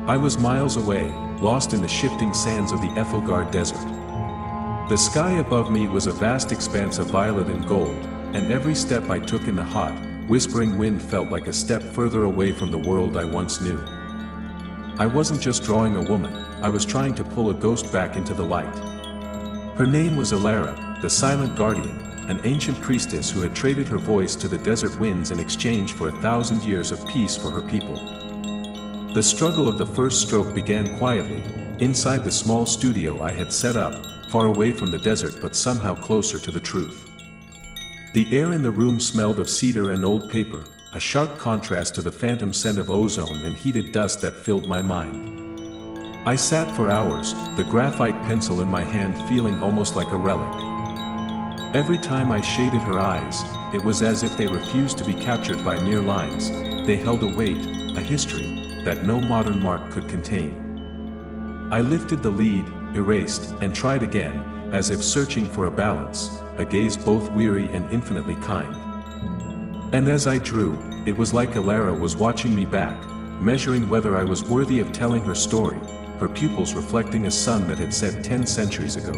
I was miles away, lost in the shifting sands of the Ethelgard desert. The sky above me was a vast expanse of violet and gold, and every step I took in the hot, whispering wind felt like a step further away from the world I once knew. I wasn't just drawing a woman, I was trying to pull a ghost back into the light. Her name was Elara, the Silent Guardian, an ancient priestess who had traded her voice to the desert winds in exchange for 1,000 years of peace for her people. The struggle of the first stroke began quietly, inside the small studio I had set up, far away from the desert but somehow closer to the truth. The air in the room smelled of cedar and old paper, a sharp contrast to the phantom scent of ozone and heated dust that filled my mind. I sat for hours, the graphite pencil in my hand feeling almost like a relic. Every time I shaded her eyes, it was as if they refused to be captured by mere lines. They held a weight, a history, that no modern mark could contain. I lifted the lead, erased, and tried again, as if searching for a balance, a gaze both weary and infinitely kind. And as I drew, it was like Elara was watching me back, measuring whether I was worthy of telling her story, her pupils reflecting a sun that had set 10 centuries ago.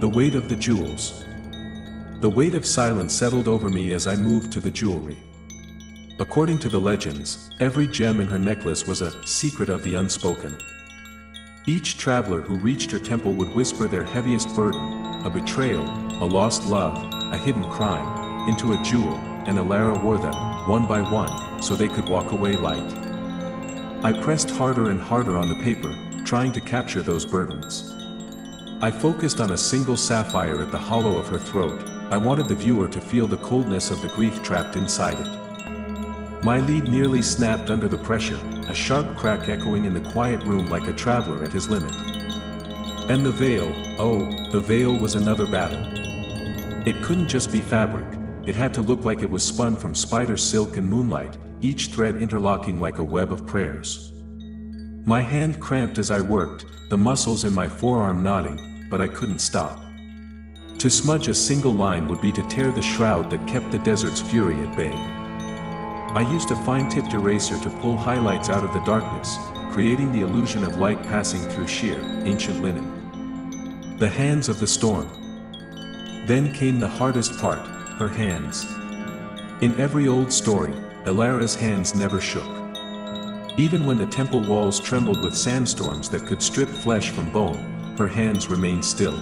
The weight of the jewels. The weight of silence settled over me as I moved to the jewelry. According to the legends, every gem in her necklace was a secret of the unspoken. Each traveler who reached her temple would whisper their heaviest burden, a betrayal, a lost love, a hidden crime, into a jewel, and Elara wore them, one by one, so they could walk away light. I pressed harder and harder on the paper, trying to capture those burdens. I focused on a single sapphire at the hollow of her throat. I wanted the viewer to feel the coldness of the grief trapped inside it. My lead nearly snapped under the pressure, a sharp crack echoing in the quiet room like a traveler at his limit. And the veil, oh, the veil was another battle. It couldn't just be fabric, it had to look like it was spun from spider silk and moonlight, each thread interlocking like a web of prayers. My hand cramped as I worked, the muscles in my forearm knotting, but I couldn't stop. To smudge a single line would be to tear the shroud that kept the desert's fury at bay. I used a fine-tipped eraser to pull highlights out of the darkness, creating the illusion of light passing through sheer, ancient linen. The hands of the storm. Then came the hardest part, her hands. In every old story, Elara's hands never shook. Even when the temple walls trembled with sandstorms that could strip flesh from bone, her hands remained still.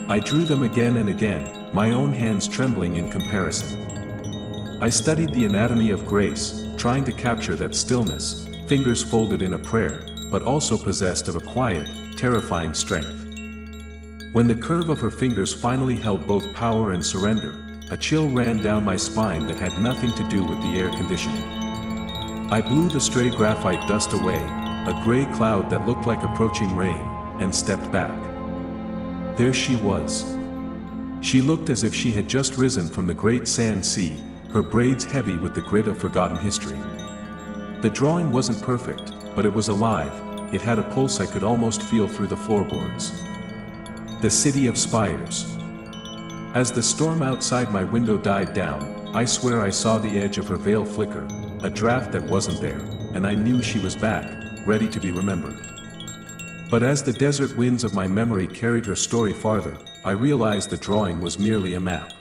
I drew them again and again, my own hands trembling in comparison. I studied the anatomy of grace, trying to capture that stillness, fingers folded in a prayer, but also possessed of a quiet, terrifying strength. When the curve of her fingers finally held both power and surrender, a chill ran down my spine that had nothing to do with the air conditioning. I blew the stray graphite dust away, a gray cloud that looked like approaching rain, and stepped back. There she was. She looked as if she had just risen from the great sand sea, her braids heavy with the grit of forgotten history. The drawing wasn't perfect, but it was alive, it had a pulse I could almost feel through the floorboards. The city of spires. As the storm outside my window died down, I swear I saw the edge of her veil flicker, a draft that wasn't there, and I knew she was back, ready to be remembered. But as the desert winds of my memory carried her story farther, I realized the drawing was merely a map.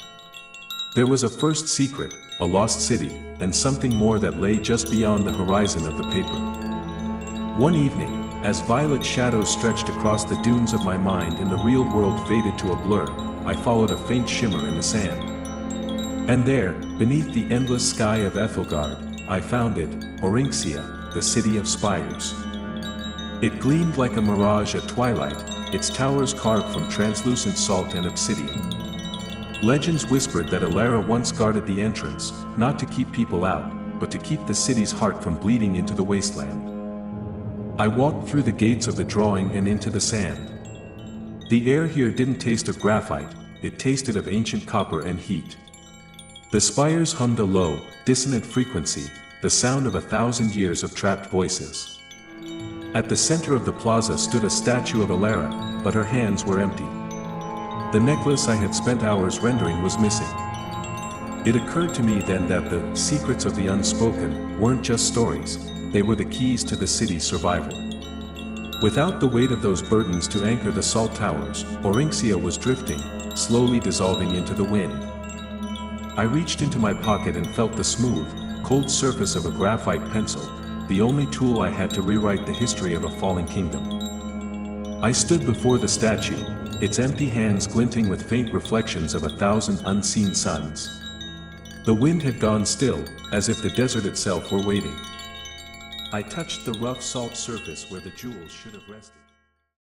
There was a first secret, a lost city, and something more that lay just beyond the horizon of the paper. One evening, as violet shadows stretched across the dunes of my mind and the real world faded to a blur, I followed a faint shimmer in the sand. And there, beneath the endless sky of Ethelgard, I found it, Orinxia, the city of spires. It gleamed like a mirage at twilight, its towers carved from translucent salt and obsidian. Legends whispered that Elara once guarded the entrance, not to keep people out, but to keep the city's heart from bleeding into the wasteland. I walked through the gates of the drawing and into the sand. The air here didn't taste of graphite, it tasted of ancient copper and heat. The spires hummed a low, dissonant frequency, the sound of 1,000 years of trapped voices. At the center of the plaza stood a statue of Elara, but her hands were empty. The necklace I had spent hours rendering was missing. It occurred to me then that the secrets of the unspoken weren't just stories, they were the keys to the city's survival. Without the weight of those burdens to anchor the salt towers, Orinxia was drifting, slowly dissolving into the wind. I reached into my pocket and felt the smooth, cold surface of a graphite pencil, the only tool I had to rewrite the history of a fallen kingdom. I stood before the statue, its empty hands glinting with faint reflections of 1,000 unseen suns. The wind had gone still, as if the desert itself were waiting. I touched the rough salt surface where the jewels should have rested.